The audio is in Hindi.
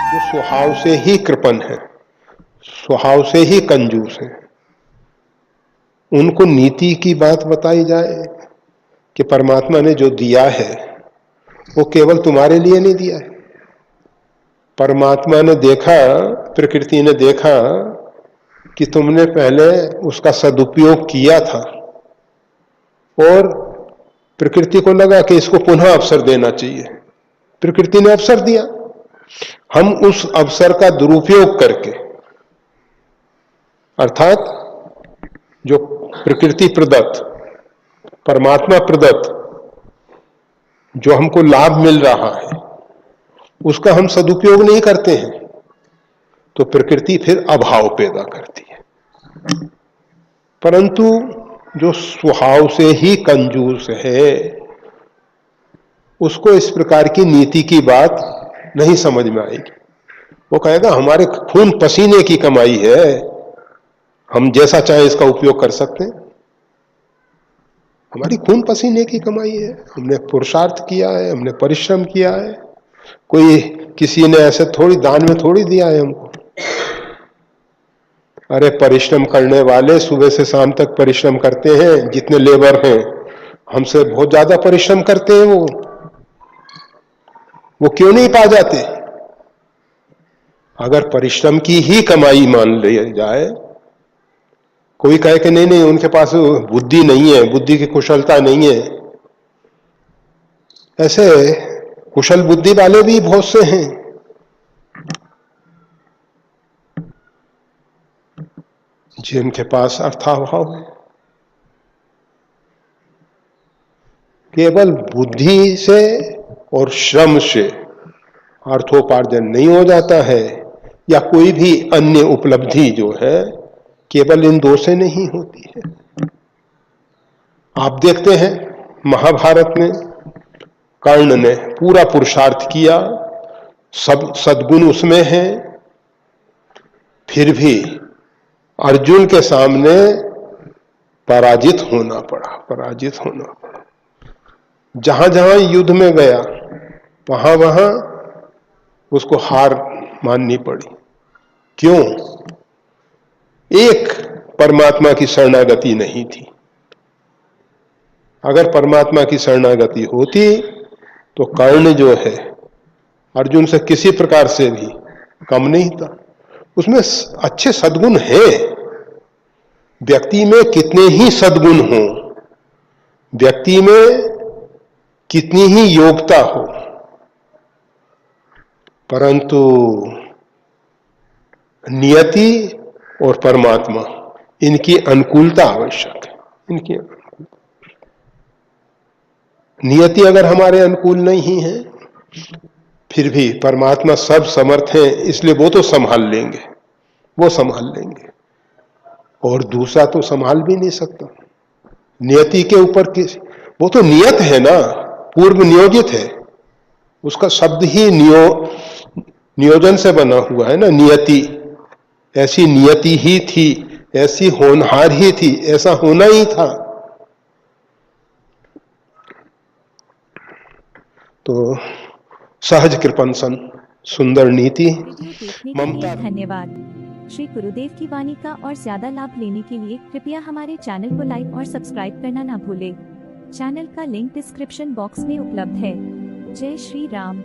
जो स्वभाव से ही कृपण है, स्वभाव से ही कंजूस है, उनको नीति की बात बताई जाए कि परमात्मा ने जो दिया है वो केवल तुम्हारे लिए नहीं दिया है। परमात्मा ने देखा, प्रकृति ने देखा कि तुमने पहले उसका सदुपयोग किया था और प्रकृति को लगा कि इसको पुनः अवसर देना चाहिए। प्रकृति ने अवसर दिया, हम उस अवसर का दुरुपयोग करके, अर्थात जो प्रकृति प्रदत्त, परमात्मा प्रदत्त जो हमको लाभ मिल रहा है उसका हम सदुपयोग नहीं करते हैं तो प्रकृति फिर अभाव पैदा करती है। परंतु जो स्वभाव से ही कंजूस है उसको इस प्रकार की नीति की बात नहीं समझ में आएगी। वो कहेगा हमारे खून पसीने की कमाई है, हम जैसा चाहे इसका उपयोग कर सकते हैं। हमारी खून पसीने की कमाई है, हमने पुरुषार्थ किया है, हमने परिश्रम किया है। कोई किसी ने ऐसे थोड़ी दान में थोड़ी दिया है हमको। अरे परिश्रम करने वाले सुबह से शाम तक परिश्रम करते हैं, जितने लेबर हैं हमसे बहुत ज्यादा परिश्रम करते हैं। वो क्यों नहीं पा जाते? अगर परिश्रम की ही कमाई मान ली जाए, कोई कहे कि नहीं उनके पास बुद्धि नहीं है, बुद्धि की कुशलता नहीं है, ऐसे कुशल बुद्धि वाले भी बहुत से हैं। जिनके पास अर्थाभाव है, केवल बुद्धि से और श्रम से अर्थोपार्जन नहीं हो जाता है, या कोई भी अन्य उपलब्धि जो है केवल इन दो से नहीं होती है। आप देखते हैं महाभारत में कर्ण ने पूरा पुरुषार्थ किया, सब सद्गुण उसमें है, फिर भी अर्जुन के सामने पराजित होना पड़ा। जहां जहां युद्ध में गया वहां वहां उसको हार माननी पड़ी। क्यों? एक परमात्मा की शरणागति नहीं थी। अगर परमात्मा की शरणागति होती तो कर्ण जो है अर्जुन से किसी प्रकार से भी कम नहीं था। उसमें अच्छे सद्गुण हैं। व्यक्ति में कितने ही सद्गुण हो, व्यक्ति में कितनी ही योग्यता हो, परंतु नियति और परमात्मा इनकी अनुकूलता आवश्यक है। इनकी नियति अगर हमारे अनुकूल नहीं है, फिर भी परमात्मा सब समर्थ है, इसलिए वो तो संभाल लेंगे, और दूसरा तो संभाल भी नहीं सकता। नियति के ऊपर किस, वो तो नियत है ना, पूर्व नियोजित है, उसका शब्द ही नियोजन से बना हुआ है ना। नियति, ऐसी नियति ही थी, ऐसी होनहार ही थी, ऐसा होना ही था। तो सहज कृपण सन, सुंदर नीति, ममता। धन्यवाद। श्री गुरुदेव की वाणी का और ज्यादा लाभ लेने के लिए कृपया हमारे चैनल को लाइक और सब्सक्राइब करना ना भूलें। चैनल का लिंक डिस्क्रिप्शन बॉक्स में उपलब्ध है। जय श्री राम।